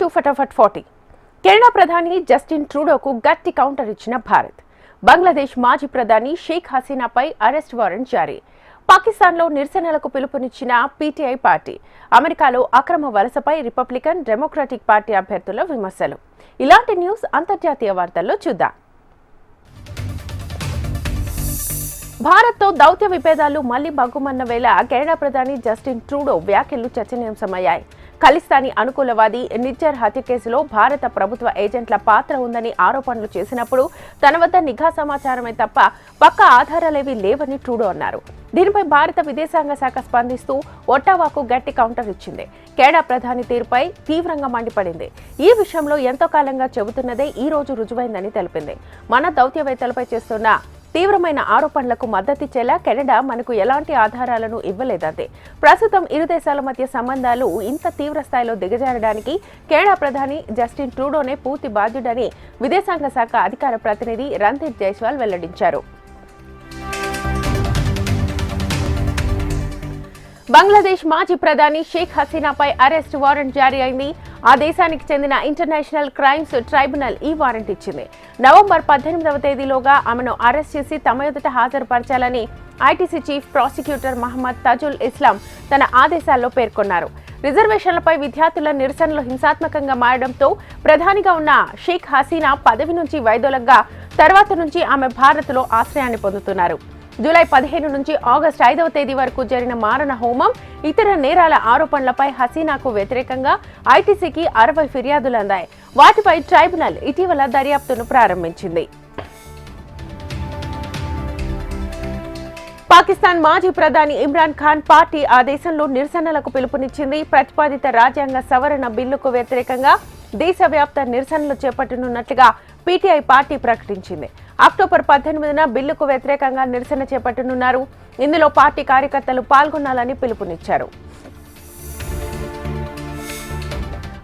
Welcome to ఫటాఫట్ 40. Canada ప్రధాని Justin ట్రూడోకు గట్టి కౌంటర్ ఇచ్చిన భారత్. బంగ్లాదేశ్ మాజీ ప్రధాని షేక్ హసీనాపై అరెస్ట్ వారెంట్ జారీ. పాకిస్తాన్లో నిరసనలకు పిలుపునిచ్చిన పీటీఐ పార్టీ. అమెరికాలో అక్రమ వలసపై రిపబ్లికన్, డెమోక్రటిక్ పార్టీ అభ్యర్థుల విమర్శలు. ఇలాంటి న్యూస్ అంతర్జాతీయ వార్తల్లో చూద్దాం. భారత్తో దౌత్య విభేదాలు మళ్లీ బగ్గుమన్న వేళ కెనడా ప్రధాని జస్టిన్ ట్రూడో వ్యాఖ్యలు చర్చనీయాంశమయ్యాయి. ఖలిస్తానీ అనుకూలవాది నిజ్జర్ హత్య కేసులో భారత ప్రభుత్వ ఏజెంట్ల పాత్ర ఉందని ఆరోపణలు చేసినప్పుడు తన వద్ద నిఘా సమాచారమే తప్ప పక్కా ఆధారాలేవీ లేవని ట్రూడో అన్నారు. దీనిపై భారత విదేశాంగ శాఖ స్పందిస్తూ ఒట్టావాకు గట్టి కౌంటర్ ఇచ్చింది. కెనడా ప్రధాని తీరుపై తీవ్రంగా మండిపడింది. ఈ విషయంలో ఎంతో కాలంగా చెబుతున్నదే ఈ రోజు రుజువైందని తెలిపింది. మన దౌత్యవేత్తలపై చేస్తున్న తీవ్రమైన ఆరోపణలకు మద్దతిచ్చేలా కెనడా మనకు ఎలాంటి ఆధారాలను ఇవ్వలేదంతే. ప్రస్తుతం ఇరు దేశాల మధ్య సంబంధాలు ఇంత తీవ్ర స్థాయిలో దిగజారడానికి కెనడా ప్రధాని జస్టిన్ ట్రూడోనే పూర్తి బాధ్యుడని విదేశాంగ శాఖ అధికార ప్రతినిధి రణ్దీప్ జైస్వాల్ వెల్లడించారు. బంగ్లాదేశ్ మాజీ ప్రధాని షేక్ హసీనాపై అరెస్ట్ వారెంట్ జారీ అయింది. ఆ దేశానికి చెందిన ఇంటర్నేషనల్ క్రైమ్స్ ట్రైబ్యునల్ ఈ వారెంట్ ఇచ్చింది. నవంబర్ 18వ తేదీలోగా ఆమెను అరెస్ట్ చేసి తమ ఎదుట హాజరుపరచాలని ఐటీసీ చీఫ్ ప్రాసిక్యూటర్ మహమ్మద్ తజుల్ ఇస్లాం తన ఆదేశాల్లో పేర్కొన్నారు. రిజర్వేషన్లపై విద్యార్థుల నిరసనలు హింసాత్మకంగా మారడంతో ప్రధానిగా ఉన్న షేక్ హసీనా పదవి నుంచి వైదొలగ్గా తర్వాత నుంచి ఆమె భారత్లో ఆశ్రయాన్ని పొందుతున్నారు. జూలై 15 నుంచి ఆగస్టు 5వ తేదీ వరకు జరిగిన మారణ హోమం, ఇతర నేరాల ఆరోపణలపై హసీనాకు వ్యతిరేకంగా ఐటీసీకి 60 ఫిర్యాదులు అందాయి. వాటిపై ట్రైబ్యునల్ ఇటీవల దర్యాప్తును ప్రారంభించింది. పాకిస్తాన్ మాజీ ప్రధాని ఇమ్రాన్ ఖాన్ పార్టీ ఆ దేశంలో నిరసనలకు పిలుపునిచ్చింది. ప్రతిపాదిత రాజ్యాంగ సవరణ బిల్లుకు వ్యతిరేకంగా దేశవ్యాప్త నిరసనలు చేపట్టనున్నట్లుగా పీటీఐ పార్టీ ప్రకటించింది. అక్టోబర్ 18న బిల్లుకు వ్యతిరేకంగా నిరసన చేపట్టనున్నారు. ఇందులో పార్టీ కార్యకర్తలు పాల్గొనాలని పిలుపునిచ్చారు.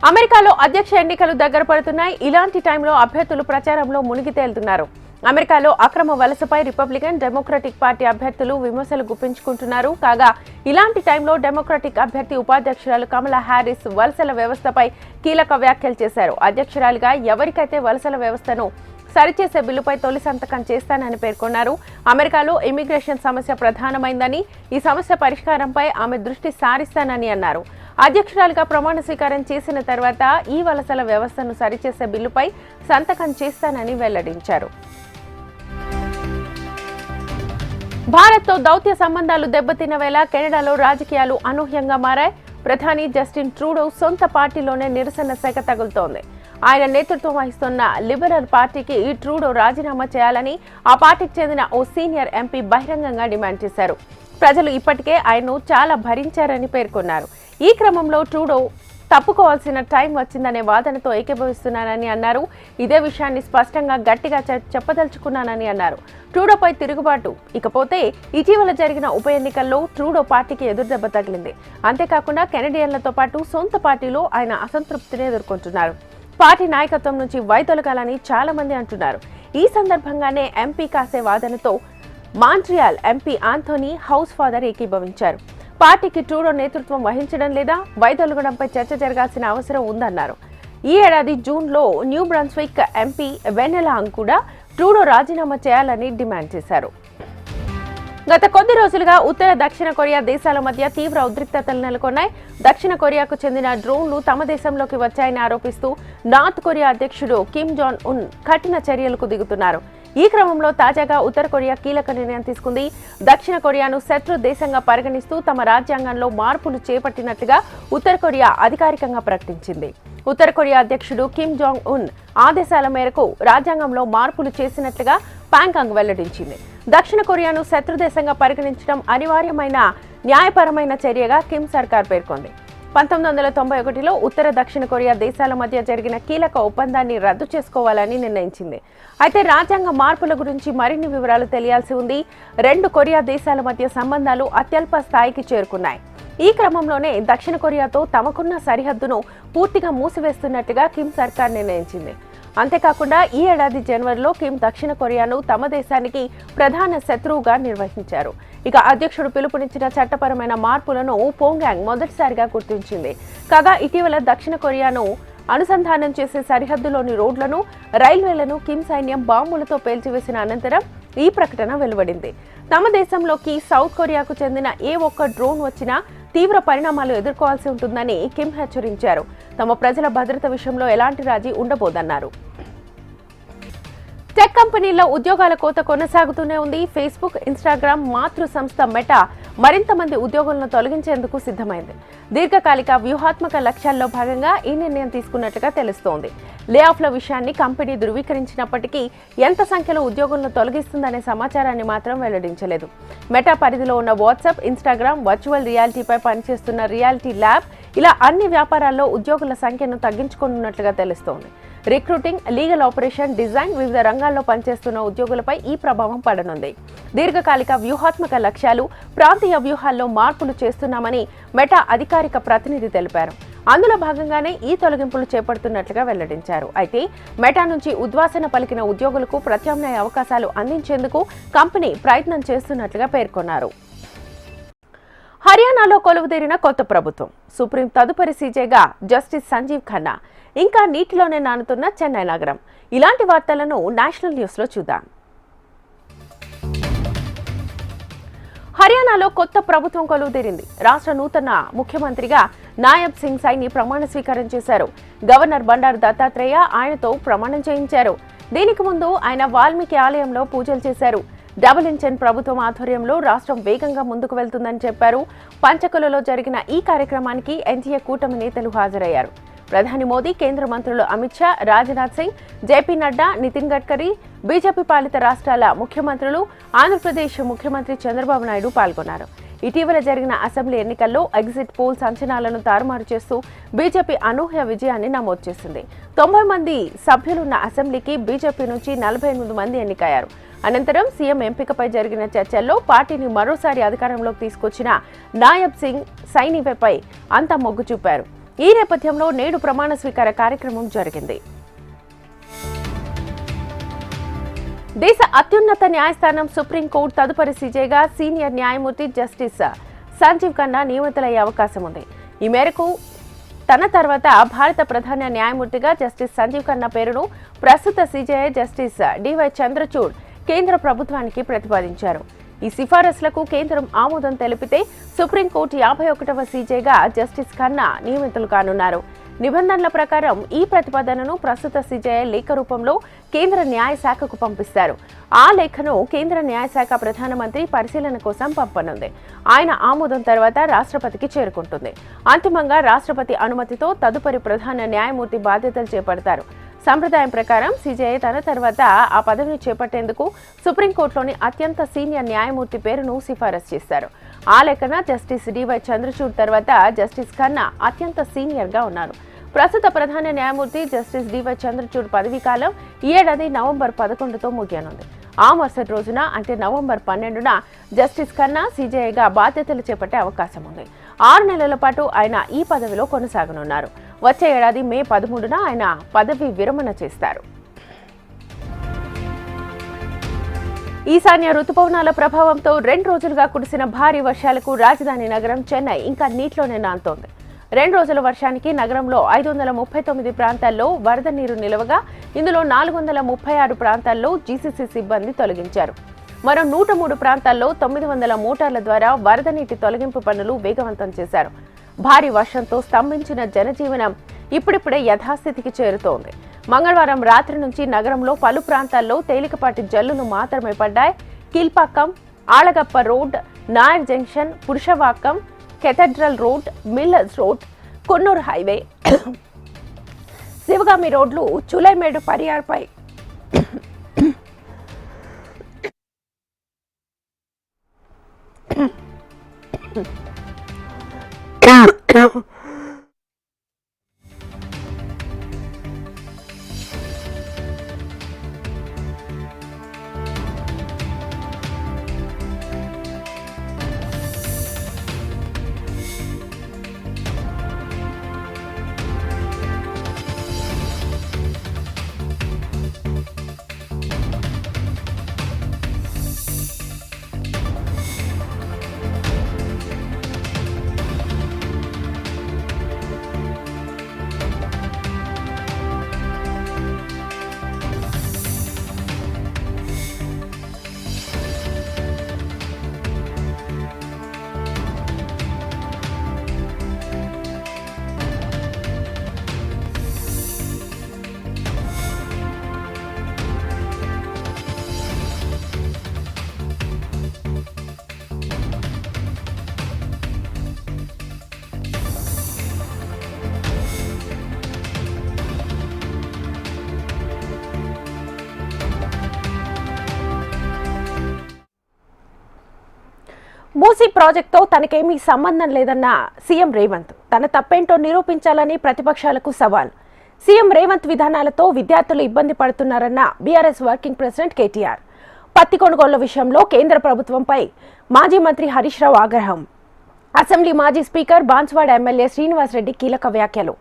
అమెరికాలో అధ్యక్ష ఎన్నికలు దగ్గర పడుతున్నాయి. ఇలాంటి టైంలో అభ్యర్థులు ప్రచారంలో మునిగి తేలుతున్నారు. అమెరికాలో అక్రమ వలసపై రిపబ్లికన్, డెమోక్రటిక్ పార్టీ అభ్యర్థులు విమర్శలు గుప్పించుకుంటున్నారు. కాగా ఇలాంటి టైంలో డెమోక్రటిక్ అభ్యర్థి ఉపాధ్యక్షురాలు కమలా హ్యారిస్ వలసల వ్యవస్థపై కీలక వ్యాఖ్యలు చేశారు. అధ్యక్షురాలిగా ఎవరికైతే వలసల వ్యవస్థను సరిచేసే బిల్లుపై తొలి సంతకం చేస్తానని పేర్కొన్నారు. అమెరికాలో ఇమిగ్రేషన్ సమస్య ప్రధానమైందని, ఈ సమస్య పరిష్కారంపై ఆమె దృష్టి సారిస్తానని అన్నారు. అధ్యక్షురాలిగా ప్రమాణ స్వీకారం చేసిన తర్వాత ఈ వలసల వ్యవస్థను సరిచేసే బిల్లుపై సంతకం చేస్తానని వెల్లడించారు. భారత్తో దౌత్య సంబంధాలు దెబ్బతిన్న వేళ కెనడాలో రాజకీయాలు అనూహ్యంగా మారాయి. ప్రధాని జస్టిన్ ట్రూడో సొంత పార్టీలోనే నిరసన సెగ తగులుతోంది. ఆయన నేతృత్వం వహిస్తున్న లిబరల్ పార్టీకి ట్రూడో రాజీనామా చేయాలని ఆ పార్టీకి చెందిన ఓ సీనియర్ ఎంపీ బహిరంగంగా డిమాండ్ చేశారు. ప్రజలు ఇప్పటికే ఆయన్ను చాలా భరించారని పేర్కొన్నారు. ఈ క్రమంలో ట్రూడో తప్పుకోవాల్సిన టైం వచ్చిందనే వాదనతో ఏకీభవిస్తున్నానని అన్నారు. ఇదే విషయాన్ని స్పష్టంగా గట్టిగా చెప్పదలుచుకున్నానని అన్నారు. ట్రూడోపై తిరుగుబాటు. ఇకపోతే ఇటీవల జరిగిన ఉప ఎన్నికల్లో ట్రూడో పార్టీకి ఎదురుదెబ్బ తగిలింది. అంతేకాకుండా కెనడియన్లతో పాటు సొంత పార్టీలో ఆయన అసంతృప్తిని ఎదుర్కొంటున్నారు. పార్టీ నాయకత్వం నుంచి వైదొలగాలని చాలా మంది అంటున్నారు. ఈ సందర్భంగానే ఎంపీ కాసే వాదనతో Montreal MP Anthony Housefather ఏకీభవించారు. పార్టీకి ట్రూడో నేతృత్వం వహించడం లేదా వైదొలగడంపై చర్చ జరగాల్సిన అవసరం ఉందన్నారు. ఈ ఏడాది జూన్లో న్యూ బ్రన్స్విక్ ఎంపీ వెనెలాంగ్ కూడా ట్రూడో రాజీనామా చేయాలని డిమాండ్ చేశారు. గత కొద్ది రోజులుగా ఉత్తర, దక్షిణ కొరియా దేశాల మధ్య తీవ్ర ఉద్రిక్తతలు నెలకొన్నాయి. దక్షిణ కొరియాకు చెందిన డ్రోన్లు తమ దేశంలోకి వచ్చాయని ఆరోపిస్తూ నార్త్ కొరియా అధ్యక్షుడు కిమ్ జాంగ్ ఉన్ కఠిన చర్యలకు దిగుతున్నారు. ఈ క్రమంలో తాజాగా ఉత్తర కొరియా కీలక నిర్ణయం తీసుకుంది. దక్షిణ కొరియాను శత్రు దేశంగా పరిగణిస్తూ తమ రాజ్యాంగంలో మార్పులు చేపట్టినట్లుగా ఉత్తర కొరియా అధికారికంగా ప్రకటించింది. ఉత్తర కొరియా అధ్యక్షుడు కిమ్ జాంగ్ ఉన్ ఆదేశాల మేరకు రాజ్యాంగంలో మార్పులు చేసినట్లుగా ప్యాంగాంగ్ వెల్లడించింది. దక్షిణ కొరియాను శత్రుదేశంగా పరిగణించడం అనివార్యమైన న్యాయపరమైన చర్యగా కిమ్ సర్కార్ పేర్కొంది. 1991లో ఉత్తర, దక్షిణ కొరియా దేశాల మధ్య జరిగిన కీలక ఒప్పందాన్ని రద్దు చేసుకోవాలని నిర్ణయించింది. అయితే రాజ్యాంగ మార్పుల గురించి మరిన్ని వివరాలు తెలియాల్సి ఉంది. రెండు కొరియా దేశాల మధ్య సంబంధాలు అత్యల్ప స్థాయికి చేరుకున్నాయి. ఈ క్రమంలోనే దక్షిణ కొరియాతో తమకున్న సరిహద్దును పూర్తిగా మూసివేస్తున్నట్టుగా కిమ్ సర్కార్ నిర్ణయించింది. అంతేకాకుండా ఈ ఏడాది జనవరిలో కిమ్ దక్షిణ కొరియాను తమ దేశానికి ప్రధాన శత్రువుగా నిర్వహించారు. ఇక అధ్యక్షుడు పిలుపునిచ్చిన చట్టపరమైన మార్పులను పోంగ్యాంగ్ మొదటిసారిగా గుర్తించింది. కాగా ఇటీవల దక్షిణ కొరియాను అనుసంధానం చేసే సరిహద్దులోని రోడ్లను, రైల్వేలను కిమ్ సైన్యం బాంబులతో పేల్చివేసిన అనంతరం ఈ ప్రకటన వెలువడింది. తమ దేశంలోకి సౌత్ కొరియాకు చెందిన ఏ ఒక్క డ్రోన్ వచ్చినా తీవ్ర పరిణామాలు ఎదుర్కోవాల్సి ఉంటుందని కిమ్ హెచ్చరించారు. తమ ప్రజల భద్రత విషయంలో ఎలాంటి రాజీ ఉండబోదన్నారు. టెక్ కంపెనీల్లో ఉద్యోగాల కోత కొనసాగుతూనే ఉంది. ఫేస్బుక్, ఇన్స్టాగ్రామ్ మాతృ సంస్థ మెటా మరింత మంది ఉద్యోగులను తొలగించేందుకు సిద్ధమైంది. దీర్ఘకాలిక వ్యూహాత్మక లక్ష్యాల్లో భాగంగా ఈ నిర్ణయం తీసుకున్నట్లుగా తెలుస్తోంది. లే ఆఫ్ల విషయాన్ని కంపెనీ ధృవీకరించినప్పటికీ ఎంత సంఖ్యలో ఉద్యోగులను తొలగిస్తుందనే సమాచారాన్ని మాత్రం వెల్లడించలేదు. మెటా పరిధిలో ఉన్న వాట్సాప్, ఇన్స్టాగ్రామ్, వర్చువల్ రియాలిటీపై పనిచేస్తున్న రియాలిటీ ల్యాబ్ ఇలా అన్ని వ్యాపారాల్లో ఉద్యోగుల సంఖ్యను తగ్గించుకోనున్నట్లుగా తెలుస్తోంది. రిక్రూటింగ్, లీగల్ ఆపరేషన్, డిజైన్ వివిధ రంగాల్లో పనిచేస్తున్న ఉద్యోగులపై ఈ ప్రభావం పడనుంది. దీర్ఘకాలిక వ్యూహాత్మక లక్ష్యాలు, ప్రాంతీయ వ్యూహాల్లో మార్పులు చేస్తున్నామని మెటా అధికారిక ప్రతినిధి తెలిపారు. అందులో భాగంగానే ఈ తొలగింపులు చేపడుతున్నట్లుగా వెల్లడించారు. అయితే మెటా నుంచి ఉద్వాసన పలికిన ఉద్యోగులకు ప్రత్యామ్నాయ అవకాశాలు అందించేందుకు కంపెనీ ప్రయత్నం చేస్తున్నట్లుగా పేర్కొన్నారు. హర్యానాలో కొలువుదీరిన కొత్త ప్రభుత్వం. సుప్రీం తదుపరి సీజేగా జస్టిస్ సంజీవ్ ఖన్నా. ఇంకా నీటిలోనే నానుతున్న చెన్నై నగరం. ఇలాంటి వార్తలను నేషనల్ న్యూస్లో చూద్దాం. హర్యానాలో కొత్త ప్రభుత్వం కొలువుదీరింది. రాష్ట్ర నూతన ముఖ్యమంత్రిగా నాయబ్ సింగ్ సైని ప్రమాణ స్వీకారం చేశారు. గవర్నర్ బండారు దత్తాత్రేయ ఆయనతో ప్రమాణం చేయించారు. దీనికి ముందు ఆయన వాల్మీకి ఆలయంలో పూజలు చేశారు. డబుల్ ఇంజన్ ప్రభుత్వం ఆధ్వర్యంలో రాష్ట్రం వేగంగా ముందుకు వెళ్తుందని చెప్పారు. పంచకులలో జరిగిన ఈ కార్యక్రమానికి ఎన్డీఏ కూటమి నేతలు హాజరయ్యారు. ప్రధాని మోదీ, కేంద్ర మంత్రులు అమిత్ షా, రాజ్నాథ్ సింగ్, జేపీ నడ్డా, నితిన్ గడ్కరీ, బీజేపీ పాలిత రాష్ట్రాల ముఖ్యమంత్రులు, ఆంధ్రప్రదేశ్ ముఖ్యమంత్రి చంద్రబాబు నాయుడు పాల్గొన్నారు. ఇటీవల జరిగిన అసెంబ్లీ ఎన్నికల్లో ఎగ్జిట్ పోల్స్ అంచనాలను తారుమారు చేస్తూ బీజేపీ అనూహ్య విజయాన్ని నమోదు చేసింది. 90 మంది సభ్యులున్న అసెంబ్లీకి బీజేపీ నుంచి 48 మంది ఎన్నికయ్యారు. అనంతరం సీఎం ఎంపికపై జరిగిన చర్చల్లో పార్టీని మరోసారి అధికారంలోకి తీసుకొచ్చిన నాయబ్ సింగ్ సైనిపై అంతా మొగ్గు చూపారు. ఈ నేపథ్యంలో నేడు ప్రమాణ స్వీకార కార్యక్రమం జరిగింది. దేశ అత్యున్నత న్యాయస్థానం సుప్రీంకోర్టు తదుపరి సీజేగా సీనియర్ న్యాయమూర్తి జస్టిస్ సంజీవ్ ఖన్నా నియమితులయ్యే అవకాశం ఉంది. ఈ మేరకు తన తర్వాత భారత ప్రధాన న్యాయమూర్తిగా జస్టిస్ సంజీవ్ ఖన్నా పేరును ప్రస్తుత సీజే జస్టిస్ డివై చంద్రచూడ్ కేంద్ర ప్రభుత్వానికి ప్రతిపాదించారు. ఈ సిఫారసులకు కేంద్రం ఆమోదం తెలిపితే సుప్రీంకోర్టు 51వ సీజేగా జస్టిస్ ఖన్నా నియమితులు కానున్నారు. నిబంధనల ప్రకారం ఈ ప్రతిపాదనను ప్రస్తుత సీజే లేఖ రూపంలో కేంద్ర న్యాయశాఖకు పంపిస్తారు. ఆ లేఖను కేంద్ర న్యాయశాఖ ప్రధానమంత్రి పరిశీలన కోసం పంపనుంది. ఆయన ఆమోదం తర్వాత రాష్ట్రపతికి చేరుకుంటుంది. అంతిమంగా రాష్ట్రపతి అనుమతితో తదుపరి ప్రధాన న్యాయమూర్తి బాధ్యతలు చేపడతారు. సంప్రదాయం ప్రకారం సీజేఐ తన తర్వాత ఆ పదవిని చేపట్టేందుకు సుప్రీంకోర్టులోని అత్యంత సీనియర్ న్యాయమూర్తి పేరును సిఫారసు చేశారు. ఆ లెక్కన జస్టిస్ డివై చంద్రచూడ్ తర్వాత జస్టిస్ ఖన్నా అత్యంత సీనియర్గా ఉన్నారు. ప్రస్తుత ప్రధాన న్యాయమూర్తి జస్టిస్ డివై చంద్రచూడ్ పదవీ కాలం ఈ ఏడాది నవంబర్ 11తో ముగియనుంది. ఆ మరుసటి రోజున అంటే నవంబర్ 12న జస్టిస్ ఖన్నా సీజేఐగా బాధ్యతలు చేపట్టే అవకాశం ఉంది. 6 నెలల పాటు ఆయన ఈ పదవిలో కొనసాగనున్నారు. వచ్చే ఏడాది మే 13న ఆయన పదవి విరమణ చేస్తారు. ఈశాన్య రుతుపవనాల ప్రభావంతో 2 రోజులుగా కురిసిన భారీ వర్షాలకు రాజధాని నగరం చెన్నై ఇంకా నీటిలోనే నానుతోంది. 2 రోజుల వర్షానికి నగరంలో 539 ప్రాంతాల్లో వరద నీరు నిలవగా ఇందులో 436 ప్రాంతాల్లో జీసీసీ సిబ్బంది తొలగించారు. మరో 103 ప్రాంతాల్లో 900 మోటార్ల ద్వారా వరద నీటి తొలగింపు పనులు వేగవంతం చేశారు. భారీ వర్షంతో స్తంభించిన జనజీవనం ఇప్పుడిప్పుడే యథాస్థితికి చేరుతోంది. మంగళవారం రాత్రి నుంచి నగరంలో పలు ప్రాంతాల్లో తేలికపాటి జల్లులు మాత్రమే పడ్డాయి. Kilpauk, Alagappa road, Nair junction, Purasawalkam, cathedral road, Millers road, Konnur highway, Sivagami రోడ్లు చులైమేడు పరియార్పై మూసీ ప్రాజెక్టుతో తనకేమీ సంబంధం లేదన్న సీఎం రేవంత్ తన తప్పేంటో నిరూపించాలని ప్రతిపక్షాలకు సవాల్. సీఎం రేవంత్ విధానాలతో విద్యార్థులు ఇబ్బంది పడుతున్నారన్న బీఆర్ఎస్ వర్కింగ్ ప్రెసిడెంట్ కేటీఆర్. పత్తి కొనుగోళ్ల విషయంలో కేంద్ర ప్రభుత్వంపై మాజీ మంత్రి హరీష్ రావు ఆగ్రహం. అసెంబ్లీ మాజీ స్పీకర్ బాన్స్వాడ ఎమ్మెల్యే శ్రీనివాసరెడ్డి కీలక వ్యాఖ్యలు.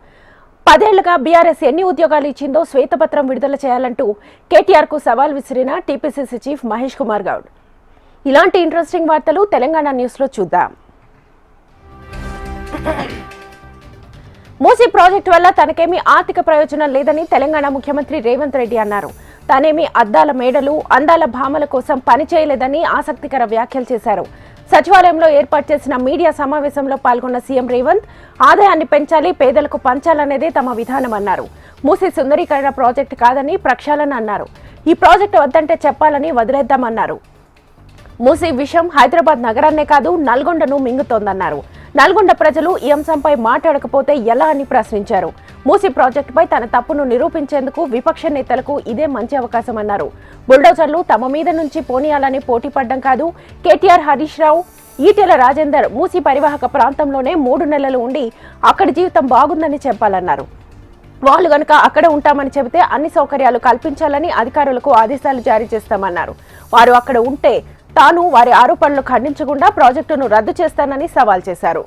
10 ఏళ్లుగా బీఆర్ఎస్ ఎన్ని ఉద్యోగాలు ఇచ్చిందో శ్వేతపత్రం విడుదల చేయాలంటూ కేటీఆర్ కు సవాల్ విసిరిన టీపీసీసీ చీఫ్ మహేష్ కుమార్ గౌడ్. ఇలాంటి ఇంట్రెస్టింగ్ వార్తలు తెలంగాణ న్యూస్ లో చూద్దాం. మూసీ ప్రాజెక్టు వల్ల తనకేమీ ఆర్థిక ప్రయోజనం లేదని తెలంగాణ ముఖ్యమంత్రి రేవంత్ రెడ్డి అన్నారు. తానేమీ అద్దాల మేడలు, అందాల భామల కోసం పనిచేయలేదని ఆసక్తికర వ్యాఖ్యలు చేశారు. సచివాలయంలో ఏర్పాటు చేసిన మీడియా సమావేశంలో పాల్గొన్న సీఎం రేవంత్ ఆదాయాన్ని పెంచాలి, పేదలకు పంచాలనేదే తమ విధానం అన్నారు. మూసీ సుందరీకరణ ప్రాజెక్టు కాదని ప్రక్షాళన అన్నారు. ఈ ప్రాజెక్టు వద్దంటే చెప్పాలని వదిలేద్దామన్నారు. మూసీ విషయం హైదరాబాద్ నగరాన్నే కాదు నల్గొండను మింగుతోందన్నారు. నల్గొండ ప్రజలు ఈ అంశంపై మాట్లాడకపోతే ఎలా అని ప్రశ్నించారు. మూసీ ప్రాజెక్టుపై తన తప్పును నిరూపించేందుకు విపక్ష నేతలకు ఇదే మంచి అవకాశం అన్నారు. బుల్డోజర్లు తమ మీద నుంచి పోనీయాలని పోటీ పడ్డం కాదు. కేటీఆర్, హరీష్ రావు, ఈటెల రాజేందర్ మూసీ పరివాహక ప్రాంతంలోనే 3 నెలలు ఉండి అక్కడి జీవితం బాగుందని చెప్పాలన్నారు. వాళ్ళు గనుక అక్కడ ఉంటామని చెబితే అన్ని సౌకర్యాలు కల్పించాలని అధికారులకు ఆదేశాలు జారీ చేస్తామన్నారు. వారు అక్కడ ఉంటే తాను వారి ఆరోపణలు ఖండించకుండా ప్రాజెక్టును రద్దు చేస్తానని సవాల్ చేశారు.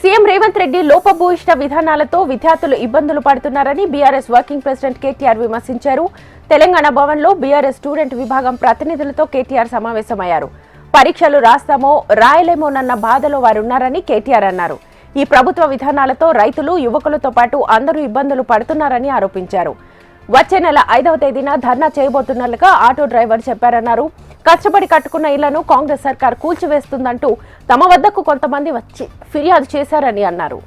సీఎం రేవంత్ రెడ్డి లోపభూయిష్ట విధానాలతో విద్యార్థులు ఇబ్బందులు పడుతున్నారని బీఆర్ఎస్ వర్కింగ్ ప్రెసిడెంట్ కేటీఆర్ విమర్శించారు. తెలంగాణ భవన్లో బీఆర్ఎస్ స్టూడెంట్ విభాగం ప్రతినిధులతో కేటీఆర్ సమావేశమయ్యారు. పరీక్షలు రాస్తామో రాయలేమోనన్న బాధలో వారున్నారని కేటీఆర్ అన్నారు. ఈ ప్రభుత్వ విధానాలతో రైతులు, యువకులతో పాటు అందరూ ఇబ్బందులు పడుతున్నారని ఆరోపించారు. వచ్చే నెల 5వ తేదీన ధర్నా చేయబోతున్నట్లుగా ఆటో డ్రైవర్ చెప్పారన్నారు. కష్టపడి కట్టుకున్న ఇళ్లను కాంగ్రెస్ సర్కార్ కూల్చివేస్తుందంటూ తమ వద్దకు కొంతమంది వచ్చి ఫిర్యాదు చేశారని అన్నారు.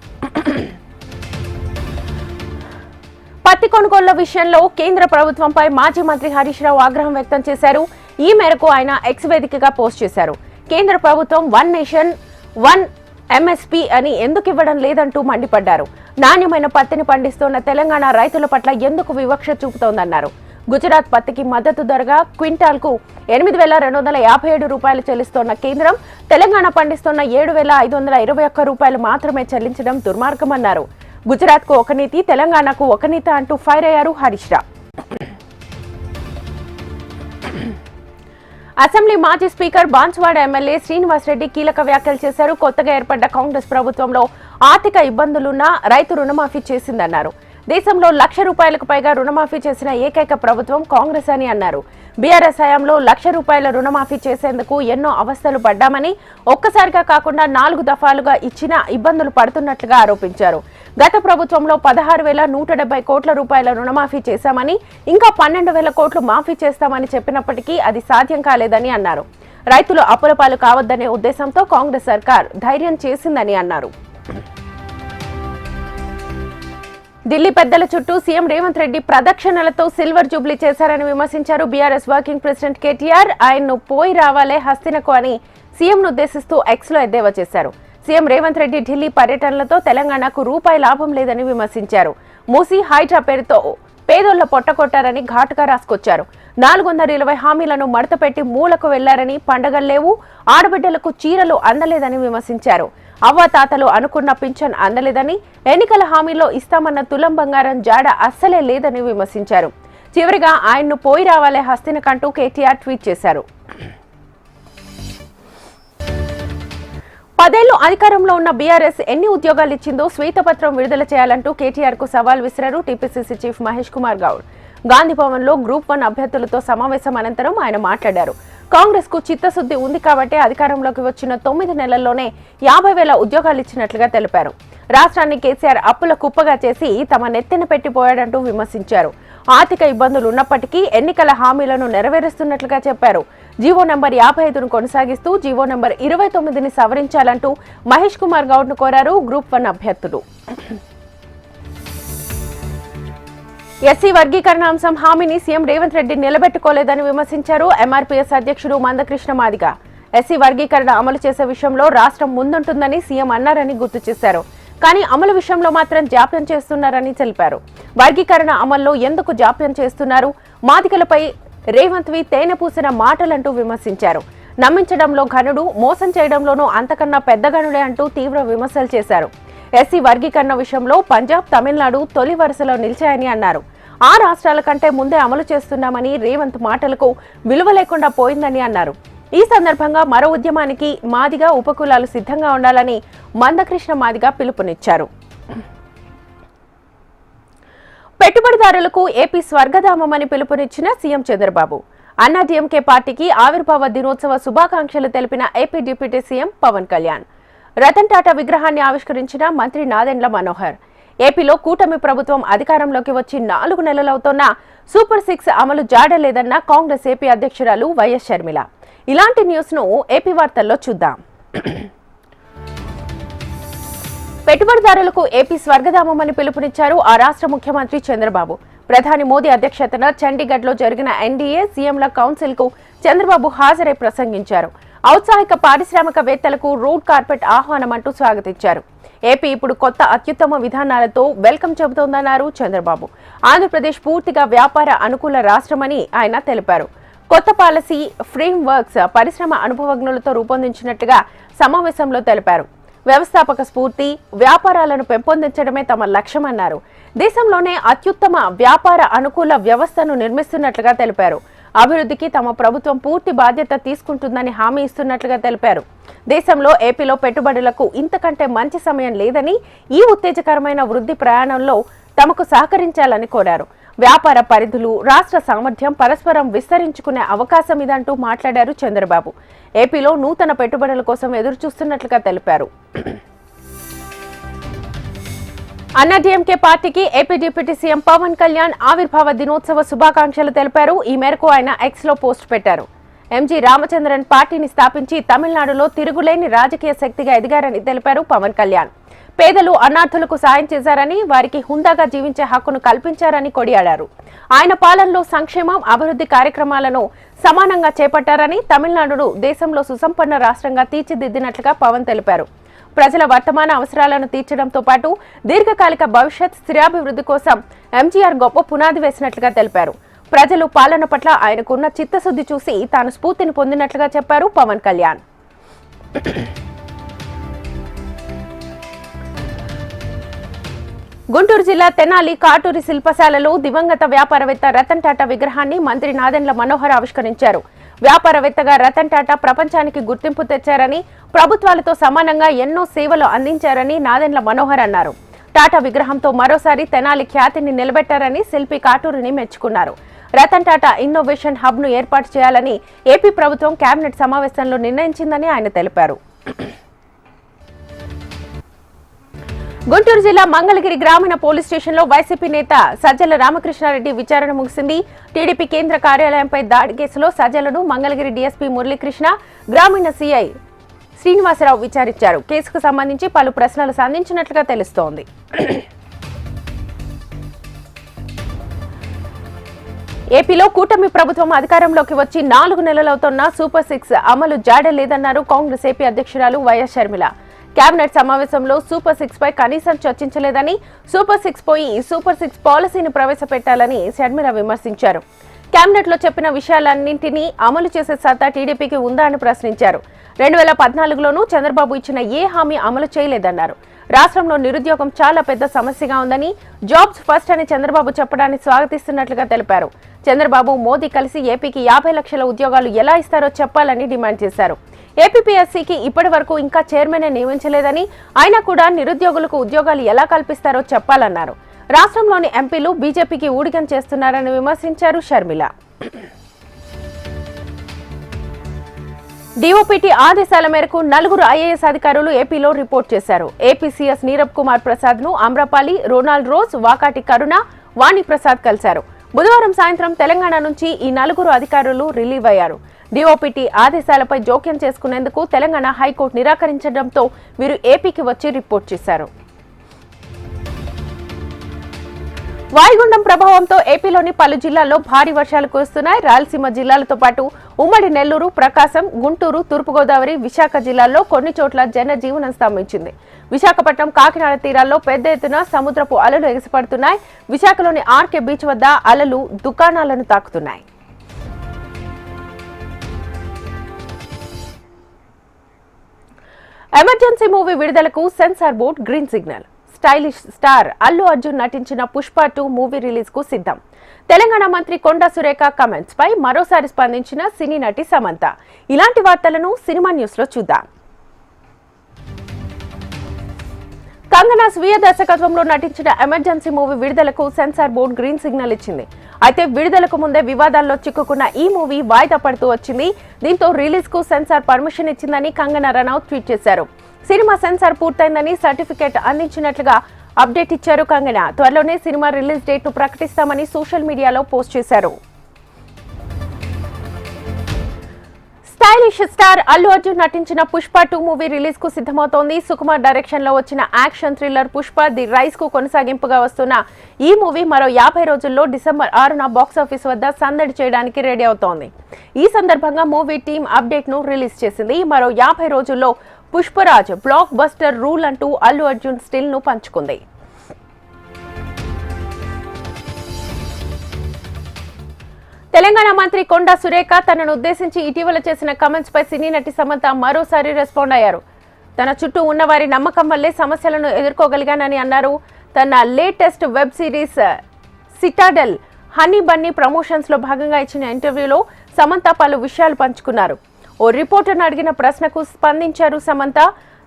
పత్తి కొనుగోళ్ల విషయంలో కేంద్ర ప్రభుత్వంపై మాజీ మంత్రి హరీష్ రావు ఆగ్రహం వ్యక్తం చేశారు. ఈ మేరకు ఆయన ఎక్స్ వేదికగా పోస్ట్ చేశారు. కేంద్ర ప్రభుత్వం 1 నేషన్ 1 ఎంఎస్పీ అని ఎందుకు ఇవ్వడం లేదంటూ మండిపడ్డారు. నాణ్యమైన పత్తిని పండిస్తున్న తెలంగాణ రైతుల పట్ల ఎందుకు వివక్ష చూపుతోందన్నారు. గుజరాత్ పత్తికి మద్దతు ధరగా క్వింటాల్కు 8,257 రూపాయలు చెల్లిస్తోన్న కేంద్రం తెలంగాణ పండిస్తున్న 7,521 రూపాయలు మాత్రమే చెల్లించడం దుర్మార్గమన్నారు. గుజరాత్ కు ఒక నీతి, తెలంగాణకు ఒక నీతి అంటూ ఫైర్ అయ్యారు హరీష్ రావు. అసెంబ్లీ మాజీ స్పీకర్ బాన్స్వాడ ఎమ్మెల్యే శ్రీనివాసరెడ్డి కీలక వ్యాఖ్యలు చేశారు. కొత్తగా ఏర్పడ్డ కాంగ్రెస్ ప్రభుత్వంలో ఆర్థిక ఇబ్బందులున్నా రైతు రుణమాఫీ చేసిందన్నారు. దేశంలో ₹1,00,000 పైగా రుణమాఫీ చేసిన ఏకైక ప్రభుత్వం కాంగ్రెస్ అని అన్నారు. బీఆర్ఎస్ హయాంలో ₹1,00,000 రుణమాఫీ చేసేందుకు ఎన్నో అవస్థలు పడ్డామని, ఒక్కసారిగా కాకుండా 4 దఫాలుగా ఇచ్చినా ఇబ్బందులు పడుతున్నట్లుగా ఆరోపించారు. గత ప్రభుత్వంలో 16,170 కోట్ల రూపాయల రుణమాఫీ చేశామని, ఇంకా 12,000 కోట్లు మాఫీ చేస్తామని చెప్పినప్పటికీ అది సాధ్యం కాలేదని అన్నారు. రైతులు అప్పుల పాలు కావద్దనే ఉద్దేశంతో కాంగ్రెస్ సర్కార్ ధైర్యం చేసిందని అన్నారు. ఢిల్లీ పెద్దల చుట్టూ సీఎం రేవంత్ రెడ్డి ప్రదక్షిణలతో సిల్వర్ జూబ్లీ చేశారని విమర్శించారు బీఆర్ఎస్ వర్కింగ్ ప్రెసిడెంట్ కేటీఆర్. ఆయన్ను పోయి రావాలే హస్తినకు అని సీఎంను ఉద్దేశిస్తూ ఎక్స్లో ఎద్దేవా చేశారు. సీఎం రేవంత్ రెడ్డి ఢిల్లీ పర్యటనలతో తెలంగాణకు రూపాయి లాభం లేదని విమర్శించారు. మూసీ, హైడ్రా పేరుతో పేదోళ్ల పొట్టకొట్టారని ఘాటుగా రాసుకొచ్చారు. 420 హామీలను మడతపెట్టి మూలకు వెళ్లారని, పండగల్లేవు, ఆడబిడ్డలకు చీరలు అందలేదని విమర్శించారు. అవ్వాతాతలు అనుకున్న పింఛన్ అందలేదని, ఎన్నికల హామీలో ఇస్తామన్న తులం బంగారం జాడ అస్సలే లేదని విమర్శించారు. చివరిగా ఆయన్ను పోయి రావాలే హస్తినకంటూ కేటీఆర్ ట్వీట్ చేశారు. 10 ఏళ్లు అధికారంలో ఉన్న బీఆర్ఎస్ ఎన్ని ఉద్యోగాలు ఇచ్చిందో శ్వేతపత్రం విడుదల చేయాలంటూ కేటీఆర్ కు సవాల్ విసిరారు టీపీసీసీ చీఫ్ మహేష్ కుమార్ గౌడ్. గాంధీ భవన్ లో గ్రూప్ 1 అభ్యర్థులతో సమావేశం అనంతరం ఆయన మాట్లాడారు. కాంగ్రెస్ కు చిత్తశుద్ధి ఉంది కాబట్టి అధికారంలోకి వచ్చిన 9 నెలల్లోనే 50,000 ఉద్యోగాలు ఇచ్చినట్లుగా తెలిపారు. రాష్ట్రాన్ని కేసీఆర్ అప్పుల కుప్పగా చేసి తమ నెత్తిన పెట్టిపోయాడంటూ విమర్శించారు. ఆర్థిక ఇబ్బందులు ఉన్నప్పటికీ ఎన్నికల హామీలను నెరవేరుస్తున్నట్లుగా చెప్పారు. జీవో నెంబర్ 55ను కొనసాగిస్తూ జీవో నెంబర్ 29ని సవరించాలంటూ మహేష్ కుమార్ గౌడ్ ను కోరారు గ్రూప్ 1 అభ్యర్థులు. ఎస్సీ వర్గీకరణ అంశం హామీని సీఎం రేవంత్ రెడ్డి నిలబెట్టుకోలేదని విమర్శించారు ఎంఆర్పీఎస్ అధ్యక్షుడు మందకృష్ణ మాదిగ. ఎస్సీ వర్గీకరణ అమలు చేసే విషయంలో రాష్ట్రం ముందుంటుందని సీఎం అన్నారని గుర్తు చేశారు. కానీ అమలు విషయంలో మాత్రం జాప్యం చేస్తున్నారని తెలిపారు. వర్గీకరణ అమల్లో ఎందుకు జాప్యం చేస్తున్నారు? మాదిగలపై రేవంత్వి తేనె పూసిన మాటలంటూ విమర్శించారు. నమ్మించడంలో ఘనుడు, మోసం చేయడంలోనూ అంతకన్నా పెద్ద ఘనుడే అంటూ తీవ్ర విమర్శలు చేశారు. ఎస్సీ వర్గీకరణ విషయంలో పంజాబ్, తమిళనాడు తొలి వరుసలో నిలిచాయని అన్నారు. ఆ రాష్ట్రాల కంటే ముందే అమలు చేస్తున్నామని రేవంత్ మాటలకు విలువ లేకుండా పోయిందని అన్నారు. ఈ సందర్భంగా మరో ఉద్యమానికి మాదిగా ఉపకులాలు సిద్ధంగా ఉండాలని మందకృష్ణ మాదిగా పిలుపునిచ్చారు. పెట్టుబడిదారులకు ఏపీ స్వర్గధామమని పిలుపునిచ్చిన సీఎం చంద్రబాబు. అన్నాడీఎంకే పార్టీకి ఆవిర్భావ దినోత్సవ శుభాకాంక్షలు తెలిపిన AP deputy CM Pawan Kalyan. Ratan Tata విగ్రహాన్ని ఆవిష్కరించిన మంత్రి నాదెండ్ల మనోహర్. ఏపీలో కూటమి ప్రభుత్వం అధికారంలోకి వచ్చి 4 నెలలవుతోన్నా సూపర్ 6 అమలు జాడలేదన్న కాంగ్రెస్ ఏపీ అధ్యక్షురాలు వైఎస్ షర్మిల. ఇలాంటి న్యూస్ ను ఏపీ వార్తల్లో చూద్దాం. పెట్టుబడిదారులకు ఏపీ స్వర్గధామమని పిలుపునిచ్చారు ఆ రాష్ట్ర ముఖ్యమంత్రి చంద్రబాబు. ప్రధాని మోదీ అధ్యక్షతన చండీగఢ్ లో జరిగిన ఎన్డీఏ సీఎంల కౌన్సిల్ కు చంద్రబాబు హాజరై ప్రసంగించారు. ఔత్సాహిక పారిశ్రామికవేత్తలకు రోడ్ కార్పెట్ ఆహ్వానమంటూ స్వాగతించారు. ఏపీ ఇప్పుడు కొత్త అత్యుత్తమ విధానాలతో వెల్కమ్ చెబుతోందన్నారు చంద్రబాబు. ఆంధ్రప్రదేశ్ పూర్తిగా వ్యాపార అనుకూల రాష్ట్రమని ఆయన తెలిపారు. కొత్త పాలసీ ఫ్రేమ్ వర్క్స్ పరిశ్రమ అనుభవజ్ఞులతో రూపొందించినట్టుగా సమావేశంలో తెలిపారు. వ్యవస్థాపక స్ఫూర్తి, వ్యాపారాలను పెంపొందించడమే తమ లక్ష్యమన్నారు. దేశంలోనే అత్యుత్తమ వ్యాపార అనుకూల వ్యవస్థను నిర్మిస్తున్నట్లుగా తెలిపారు. అభివృద్ధికి తమ ప్రభుత్వం పూర్తి బాధ్యత తీసుకుంటుందని హామీ ఇస్తున్నట్లుగా తెలిపారు. దేశంలో ఏపీలో పెట్టుబడులకు ఇంతకంటే మంచి సమయం లేదని, ఈ ఉత్తేజకరమైన వృద్ధి ప్రయాణంలో తమకు సహకరించాలని కోరారు. వ్యాపార పరిధులు, రాష్ట్ర సామర్థ్యం పరస్పరం విస్తరించుకునే అవకాశం ఇదంటూ మాట్లాడారు చంద్రబాబు. ఏపీలో నూతన పెట్టుబడుల కోసం ఎదురుచూస్తున్నట్లుగా తెలిపారు. అన్నాడీఎంకే పార్టీకి AP deputy CM Pawan Kalyan ఆవిర్భావ దినోత్సవ శుభాకాంక్షలు తెలిపారు. ఈ మేరకు ఆయన ఎక్స్ లో పోస్ట్ పెట్టారు. ఎంజీ రామచంద్రన్ పార్టీని స్థాపించి తమిళనాడులో తిరుగులేని రాజకీయ శక్తిగా ఎదిగారని తెలిపారు పవన్ కళ్యాణ్. పేదలు, అనాథులకు సాయం చేశారని, వారికి హుందాగా జీవించే హక్కును కల్పించారని కొనియాడారు. ఆయన పాలనలో సంక్షేమం, అభివృద్ధి కార్యక్రమాలను సమానంగా చేపట్టారని, తమిళనాడును దేశంలో సుసంపన్న రాష్ట్రంగా తీర్చిదిద్దినట్లుగా పవన్ తెలిపారు. ప్రజల వర్తమాన అవసరాలను తీర్చడంతో పాటు దీర్ఘకాలిక భవిష్యత్ స్థిరాభివృద్ధి కోసం ఎంజీఆర్ గొప్ప పునాది వేసినట్లుగా తెలిపారు. ప్రజలు పాలన పట్ల ఆయనకున్న చిత్తశుద్ధి చూసి తాను స్ఫూర్తిని పొందినట్లుగా చెప్పారు పవన్ కళ్యాణ్. గుంటూరు జిల్లా తెనాలి కాటూరి శిల్పశాలలో దివంగత వ్యాపారవేత్త రతన్ టాటా విగ్రహాన్ని మంత్రి నాదెండ్ల మనోహర్ ఆవిష్కరించారు. వ్యాపారవేత్తగా రతన్ టాటా ప్రపంచానికి గుర్తింపు తెచ్చారని, ప్రభుత్వాలతో సమానంగా ఎన్నో సేవలు అందించారని నాదెండ్ల మనోహర్ అన్నారు. టాటా విగ్రహంతో మరోసారి తెనాలి ఖ్యాతిని నిలబెట్టారని శిల్పి కాటూరిని మెచ్చుకున్నారు. రతన్ టాటా ఇన్నోవేషన్ హబ్ ను ఏర్పాటు చేయాలని ఏపీ ప్రభుత్వం కేబినెట్ సమావేశంలో నిర్ణయించిందని ఆయన తెలిపారు. గుంటూరు జిల్లా మంగళగిరి గ్రామీణ పోలీస్ స్టేషన్లో వైసీపీ నేత సజ్జల రామకృష్ణారెడ్డి విచారణ ముగిసింది. టీడీపీ కేంద్ర కార్యాలయంపై దాడి కేసులో సజ్జలను మంగళగిరి డీఎస్పీ మురళీకృష్ణ, గ్రామీణ సీఐ శ్రీనివాసరావు విచారించారు. కేసుకు సంబంధించి పలు ప్రశ్నలు సంధించినట్లుగా తెలుస్తోంది. ఏపీలో కూటమి ప్రభుత్వం అధికారంలోకి వచ్చి 4 నెలలవుతున్న సూపర్ 6 అమలు జాడలేదన్నారు కాంగ్రెస్ ఏపీ అధ్యక్షురాలు వైఎస్ షర్మిల. కేబినెట్ సమావేశంలో సూపర్ 6 పై కనీసం చర్చించలేదని, సూపర్ 6 పోయి సూపర్ 6 పాలసీని ప్రవేశపెట్టాలని షర్మిల విమర్శించారు. కేబినెట్ లో చెప్పిన విషయాలన్నింటినీ అమలు చేసే సత్తా టీడీపీకి ఉందా అని ప్రశ్నించారు. 2014లోనూ చంద్రబాబు ఇచ్చిన ఏ హామీ అమలు చేయలేదన్నారు. రాష్ట్రంలో నిరుద్యోగం చాలా పెద్ద సమస్యగా ఉందని, జాబ్స్ ఫస్ట్ అని చంద్రబాబు చెప్పడాన్ని స్వాగతిస్తున్నట్లుగా తెలిపారు. చంద్రబాబు, మోదీ కలిసి ఏపీకి 50 లక్షల ఉద్యోగాలు ఎలా ఇస్తారో చెప్పాలని డిమాండ్ చేశారు. ఏపీపీఎస్సీకి ఇప్పటి వరకు ఇంకా చైర్మన్ నియమించలేదని, అయినా కూడా నిరుద్యోగులకు ఉద్యోగాలు ఎలా కల్పిస్తారో చెప్పాలన్నారు. రాష్ట్రంలోని ఎంపీలు బీజేపీకి ఊడిగం చేస్తున్నారని విమర్శించారు షర్మిల. డీఓపీటీ ఆదేశాల మేరకు 4 ఐఏఎస్ అధికారులు ఏపీలో రిపోర్ట్ చేశారు. ఏపీ సీఎస్ నీరబ్ కుమార్ ప్రసాద్ ను అమ్రపాలి, రోనాల్డ్ రోజ్, వాకాటి కరుణ, వాణి ప్రసాద్ కలిశారు. బుధవారం సాయంత్రం తెలంగాణ నుంచి ఈ 4 అధికారులు రిలీవ్ అయ్యారు. డీఓపీటీ ఆదేశాలపై జోక్యం చేసుకునేందుకు తెలంగాణ హైకోర్టు నిరాకరించడంతో వీరు ఏపీకి వచ్చి రిపోర్ట్ చేశారు. వాయుగుండం ప్రభావంతో ఏపీలోని పలు జిల్లాల్లో భారీ వర్షాలు కురుస్తున్నాయి. రాయలసీమ జిల్లాలతో పాటు ఉమ్మడి నెల్లూరు, ప్రకాశం, గుంటూరు, తూర్పుగోదావరి, విశాఖ జిల్లాల్లో కొన్ని చోట్ల జనజీవనం స్తంభించింది. విశాఖపట్నం, కాకినాడ తీరాల్లో పెద్ద ఎత్తున సముద్రపు అలలు ఎగసిపడుతున్నాయి. విశాఖలోని ఆర్కే బీచ్ వద్ద అలలు దుకాణాలను తాకుతున్నాయి. ఎమర్జెన్సీ మూవీ విడుదలకు censor board green signal. Stylish star Allu Arjun నటించిన పుష్ప 2 మూవీ రిలీజ్ కు సిద్ధం. తెలంగాణ మంత్రి కొండా సురేఖ కమెంట్స్ పై మరోసారి స్పందించిన సినీ నటి సమంత. ఇలాంటి వార్తలను సినిమా న్యూస్ లో చూద్దాం. కంగనా స్వీయ దర్శకత్వంలో నటించిన ఎమర్జెన్సీ మూవీ విడుదలకు సెన్సార్ బోర్డు గ్రీన్ సిగ్నల్ ఇచ్చింది. అయితే విడుదలకు ముందే వివాదాల్లో చిక్కుకున్న ఈ మూవీ వాయిదా పడుతూ వచ్చింది. దీంతో రిలీజ్ కు సెన్సార్ పర్మిషన్ ఇచ్చిందని కంగనా రనౌత్ ట్వీట్ చేశారు. సినిమా సెన్సార్ పూర్తయిందని సర్టిఫికేట్ అందించినట్లుగా అప్డేట్ ఇచ్చారు కంగనా. త్వరలోనే సినిమా రిలీజ్ డేట్ ను ప్రకటిస్తామని సోషల్ మీడియాలో పోస్ట్ చేశారు. స్టైలిష్ స్టార్ అల్లు అర్జున్ నటించిన పుష్ప 2 మూవీ రిలీజ్ కు సిద్ధమవుతోంది. సుకుమార్ డైరెక్షన్ లో వచ్చిన action thriller Pushpa the rice కు కొనసాగింపుగా వస్తున్న ఈ మూవీ మరో 50 రోజుల్లో డిసెంబర్ 6న బాక్సాఫీస్ వద్ద సందడి చేయడానికి రెడీ అవుతోంది. ఈ సందర్భంగా మూవీ టీమ్ అప్డేట్ ను రిలీజ్ చేసింది. మరో 50 రోజుల్లో పుష్పరాజ్ బ్లాక్ బస్టర్ రూల్ అంటూ అల్లు అర్జున్ స్టిల్ ను పంచుకుంది. తెలంగాణ మంత్రి కొండా సురేఖ తనను ఉద్దేశించి ఇటీవల చేసిన కామెంట్స్ పై సినీ నటి సమంత మరోసారి రెస్పాండ్ అయ్యారు. తన చుట్టూ ఉన్న వారి నమ్మకం వల్లే సమస్యలను ఎదుర్కోగలిగానని అన్నారు. తన latest web series Citadel honey Bunny promotions లో భాగంగా ఇచ్చిన ఇంటర్వ్యూలో సమంత పలు విషయాలు పంచుకున్నారు. ఓ రిపోర్టర్ను అడిగిన ప్రశ్నకు స్పందించారు సమంత.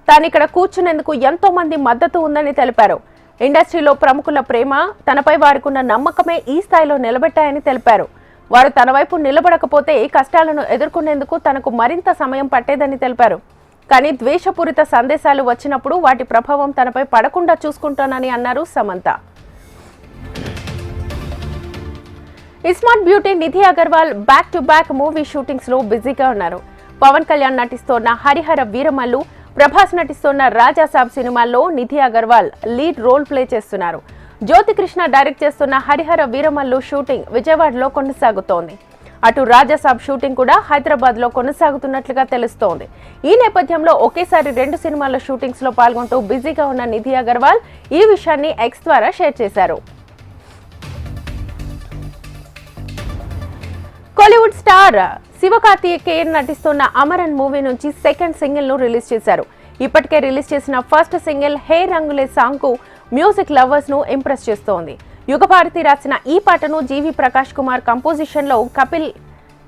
తానిక్కడ కూర్చునేందుకు ఎంతో మంది మద్దతు ఉందని తెలిపారు. ఇండస్ట్రీలో ప్రముఖుల ప్రేమ, తనపై వారికున్న నమ్మకమే ఈ స్థాయిలో నిలబెట్టాయని తెలిపారు. వారు తన వైపు నిలబడకపోతే కష్టాలను ఎదుర్కొనేందుకు తనకు మరింత సమయం పట్టేదని తెలిపారు. కానీ ద్వేషపూరిత సందేశాలు వచ్చినప్పుడు వాటి ప్రభావం తనపై పడకుండా చూసుకుంటానని అన్నారు Samantha. ISmart beauty Nidhi Agarwal back to back movie shootings లో బిజీగా ఉన్నారు. పవన్ కళ్యాణ్ నటిస్తోన్న హరిహర వీరమల్లు, ప్రభాస్ నటిస్తోన్న రాజాసాబ్ సినిమాల్లో Nidhi Agarwal lead role play చేస్తున్నారు. జ్యోతికృష్ణ డైరెక్ట్ చేస్తున్న హరిహర వీరమల్లు షూటింగ్ విజయవాడలో కొనసాగుతోంది. అటు రాజాసాబ్ షూటింగ్ కూడా హైదరాబాద్ లో కొనసాగుతున్నట్లుగా తెలుస్తోంది. ఈ నేపథ్యంలో ఒకేసారి 2 సినిమాల షూటింగ్స్ లో పాల్గొంటూ బిజీగా ఉన్న నిధి అగర్వాల్ ఈ విషయాన్ని ఎక్స్ ద్వారా షేర్ చేశారు. కోలీవుడ్ స్టార్ శివకార్తికేయన్ నటిస్తున్న అమరన్ మూవీ నుంచి సెకండ్ సింగిల్ ను రిలీజ్ చేశారు. ఇప్పటికే రిలీజ్ చేసిన ఫస్ట్ సింగిల్ హే రంగులే సాంగ్ కు మ్యూజిక్ లవర్స్ ను ఇంప్రెస్ చేస్తోంది. యుగభారతి రాసిన ఈ పాటను జీవి ప్రకాష్ కుమార్ కంపోజిషన్ లో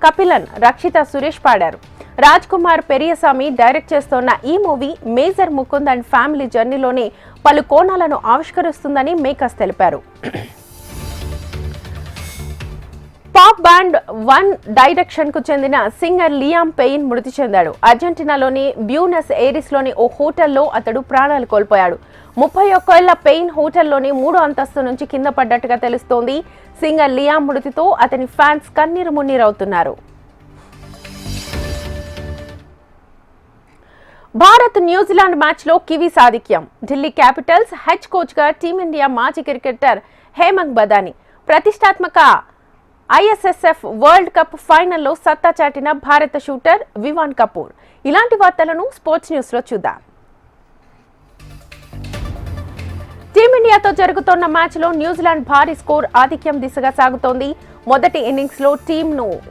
కపిలన్, రక్షిత సురేష్ పాడారు. రాజ్ కుమార్ పెరియసామి డైరెక్ట్ చేస్తోన్న ఈ movie major Mukund and family జర్నీలోని పలు కోణాలను ఆవిష్కరిస్తుందని మేకర్స్ తెలిపారు. పాప్ బ్యాండ్ వన్ డైరెక్షన్ కు చెందిన సింగర్ లియామ్ పెయిన్ మృతి చెందాడు. అర్జెంటీనాలోని బ్యూనస్ ఎయిరిస్ లోని ఓ హోటల్లో అతడు ప్రాణాలు కోల్పోయాడు. 31 ఏళ్ల పెయిన్ హోటల్లోని 3వ అంతస్తు నుంచి కింద పడ్డట్టుగా తెలుస్తోంది. సింగర్ లియామ్ మృతితో అతని ఫ్యాన్స్ కన్నీరు మున్నీరవుతున్నారు. భారత్ న్యూజిలాండ్ మ్యాచ్ లో కివీస్ ఆధిక్యం. ఢిల్లీ క్యాపిటల్స్ హెడ్ కోచ్ గా టీమిండియా మాజీ క్రికెటర్ హేమంగ్ బదాని, ప్రతిష్టాత్మక ISSF వరల్డ్ కప్ ఫైనల్లో సత్తా చాటిన భారత షూటర్ వివాన్ కపూర్. ఇలాంటి వార్తలను స్పోర్ట్స్ న్యూస్ లో చూద్దాం. టీమిండియాతో జరుగుతోన్న మ్యాచ్ లో న్యూజిలాండ్ భారీ స్కోర్ ఆధిక్యం దిశగా సాగుతోంది. మొదటి ఇన్నింగ్స్ లో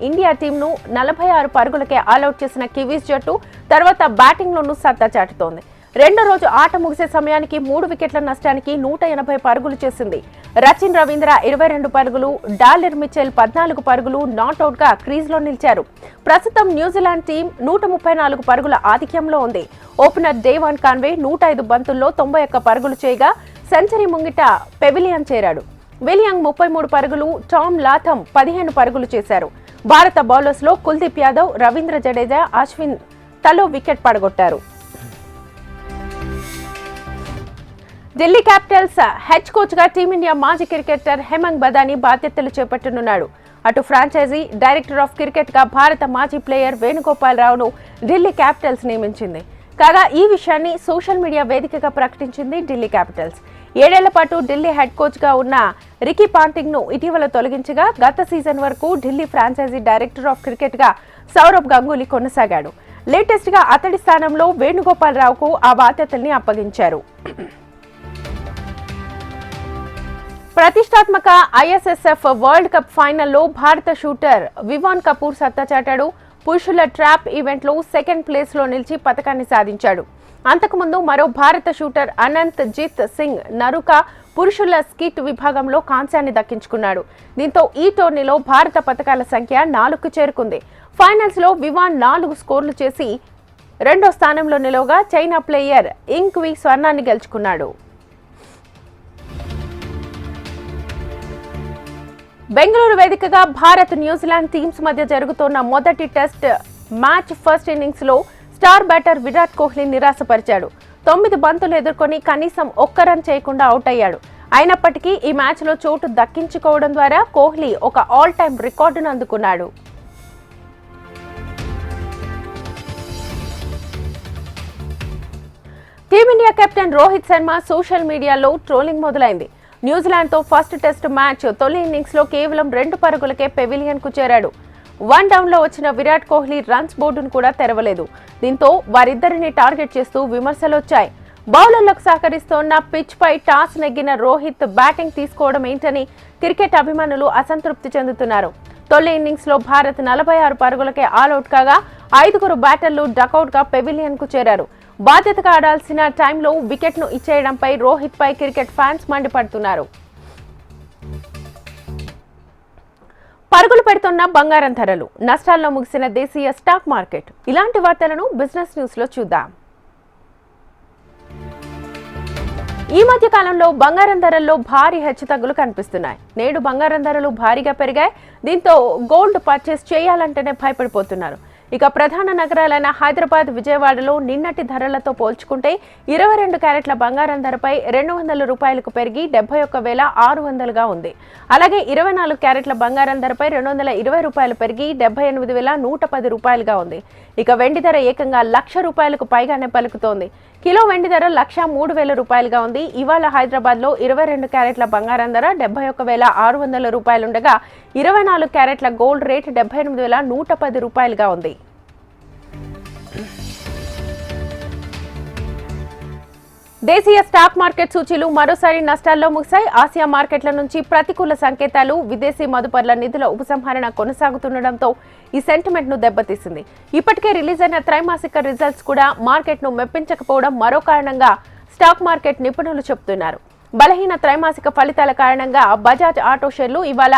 ఇండియా టీంను 46 పరుగులకే ఆల్అౌట్ చేసిన కివీస్ జట్టు తర్వాత బ్యాటింగ్ లోనూ సత్తా చాటుతోంది. రెండో రోజు ఆట ముగిసే సమయానికి 3 వికెట్ల నష్టానికి 180 పరుగులు చేసింది. రచిన్ రవీంద్ర 22 పరుగులు, డాలిర్ మిచెల్ 14 పరుగులు నాట్అవుట్ గా క్రీజ్ లో నిలిచారు. ప్రస్తుతం న్యూజిలాండ్ టీం 134 పరుగుల ఆధిక్యంలో ఉంది. ఓపెనర్ డేవాన్ కాన్వే 105 బంతుల్లో 91 పరుగులు చేయగా సెంచరీ ముంగిట పెవిలియన్ చేరాడు. విలియంగ్ 33 పరుగులు, టామ్ లాథమ్ 15 పరుగులు చేశారు. భారత బౌలర్స్ లో కుల్దీప్ యాదవ్, రవీంద్ర జడేజా, అశ్విన్ తలో వికెట్ పడగొట్టారు. ఢిల్లీ క్యాపిటల్స్ హెడ్ కోచ్ గా టీమిండియా మాజీ క్రికెటర్ హేమంగ్ బదాని బాధ్యతలు చేపట్టనున్నాడు. అటు ఫ్రాంచైజీ డైరెక్టర్ ఆఫ్ క్రికెట్ గా భారత మాజీ ప్లేయర్ వేణుగోపాల్ రావును ఢిల్లీ క్యాపిటల్స్ నియమించింది. కాగా ఈ విషయాన్ని సోషల్ మీడియా వేదికగా ప్రకటించింది ఢిల్లీ క్యాపిటల్స్. 7 ఏళ్ల పాటు ఢిల్లీ హెడ్ కోచ్ గా ఉన్న రికీ పాంటింగ్ ను ఇటీవల తొలగించగా గత సీజన్ వరకు Delhi franchise director of cricket గా సౌరవ్ గంగూలీ కొనసాగాడు. లేటెస్ట్ గా అతడి స్థానంలో వేణుగోపాల్ రావుకు ఆ బాధ్యతల్ని అప్పగించారు. ప్రతిష్టాత్మక ISSF వరల్డ్ కప్ ఫైనల్లో భారత షూటర్ వివాన్ కపూర్ సత్తా చాటాడు. పురుషుల ట్రాప్ ఈవెంట్లో సెకండ్ ప్లేస్ లో నిలిచి పతకాన్ని సాధించాడు. అంతకుముందు మరో భారత షూటర్ అనంత్ జిత్ సింగ్ నరుక పురుషుల స్కిట్ విభాగంలో కాంస్యాన్ని దక్కించుకున్నాడు. దీంతో ఈ టోర్నీలో భారత పతకాల సంఖ్య 4కు చేరుకుంది. ఫైనల్స్ లో వివాన్ 4 స్కోర్లు చేసి రెండో స్థానంలో నిలవగా చైనా ప్లేయర్ ఇంక్వి స్వర్ణాన్ని గెలుచుకున్నాడు. బెంగళూరు వేదికగా భారత్ న్యూజిలాండ్ టీమ్స్ మధ్య జరుగుతున్న మొదటి టెస్ట్ మ్యాచ్ ఫస్ట్ ఇన్నింగ్స్ లో స్టార్ బ్యాటర్ విరాట్ కోహ్లీ నిరాశపరిచాడు. 9 బంతులు ఎదుర్కొని కనీసం ఒక్క రన్ చేయకుండా అవుట్ అయ్యాడు. అయినప్పటికీ ఈ మ్యాచ్ లో చోటు దక్కించుకోవడం ద్వారా కోహ్లీ ఒక ఆల్ టైమ్ రికార్డును అందుకున్నాడు. Team India captain Rohit Sharma social మీడియాలో ట్రోలింగ్ మొదలైంది. న్యూజిలాండ్ తో ఫస్ట్ టెస్ట్ మ్యాచ్ తొలి ఇన్నింగ్స్ లో కేవలం 2 పరుగులకే పెవిలియన్ కు చేరాడు. 1 డౌన్ లో వచ్చిన విరాట్ కోహ్లీ రన్స్ బోర్డును కూడా తెరవలేదు. దీంతో వారిద్దరిని టార్గెట్ చేస్తూ విమర్శలొచ్చాయి. బౌలర్లకు సహకరిస్తోన్న పిచ్ పై టాస్ నెగ్గిన రోహిత్ బ్యాటింగ్ తీసుకోవడం ఏంటని క్రికెట్ అభిమానులు అసంతృప్తి చెందుతున్నారు. తొలి ఇన్నింగ్స్ లో భారత్ 46 పరుగులకే ఆల్అౌట్ కాగా 5 బ్యాటర్లు డకౌట్ గా పెవిలియన్ కు చేరారు. బాధ్యతగా ఆడాల్సిన టైంలో వికెట్ ను ఇచ్చేయడంపై రోహిత్ పై క్రికెట్ ఫ్యాన్స్ మండిపడుతున్నారు. పరుగులు పెడుతున్న బంగారం ధరలు, నష్టాల్లో ముగిసిన దేశీయ స్టాక్ మార్కెట్. ఇలాంటి వార్తలను బిజినెస్ న్యూస్ లో చూద్దాం. ఈ మధ్య కాలంలో బంగారం ధరల్లో భారీ హెచ్చుతగ్గులు కనిపిస్తున్నాయి. నేడు బంగారం ధరలు భారీగా పెరిగాయి. దీంతో గోల్డ్ పర్చేస్ చేయాలంటేనే భయపడిపోతున్నారు. ఇక ప్రధాన నగరాలైన హైదరాబాద్, విజయవాడలో నిన్నటి ధరలతో పోల్చుకుంటే 22 క్యారెట్ల బంగారం ధరపై 200 రూపాయలకు పెరిగి 71,600గా ఉంది. అలాగే 24 క్యారెట్ల బంగారం ధరపై 220 రూపాయలు పెరిగి 78,110 రూపాయలుగా ఉంది. ఇక వెండి ధర ఏకంగా 1,00,000 రూపాయలకు పైగానే పలుకుతోంది. కిలో వెండి ధర 1,03,000 రూపాయలుగా ఉంది. ఇవాళ హైదరాబాద్ లో 22 క్యారెట్ల బంగారం ధర 71,600 రూపాయలుండగా 24 క్యారెట్ల గోల్డ్ రేట్ 78,110 రూపాయలుగా ఉంది. దేశీయ స్టాక్ మార్కెట్ సూచీలు మరోసారి నష్టాల్లో ముగిశాయి. ఆసియా మార్కెట్ల నుంచి ప్రతికూల సంకేతాలు, విదేశీ మదుపర్ల నిధుల ఉపసంహరణ కొనసాగుతుండటంతో ఈ సెంటిమెంట్ ను దెబ్బతీసింది. ఇప్పటికే రిలీజ్ అయిన త్రైమాసిక రిజల్ట్స్ కూడా మార్కెట్ ను మెప్పించకపోవడం మరో కారణంగా స్టాక్ మార్కెట్ నిపుణులు చెబుతున్నారు. బలహీన త్రైమాసిక ఫలితాల కారణంగా బజాజ్ ఆటో షేర్లు ఇవాళ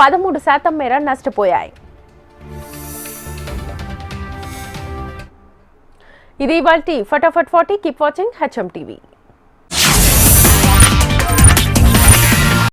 13% మేర నష్టపోయాయి. ఇది ఇవాల్టి ఫటాఫట్ 40. Keep watching HM TV.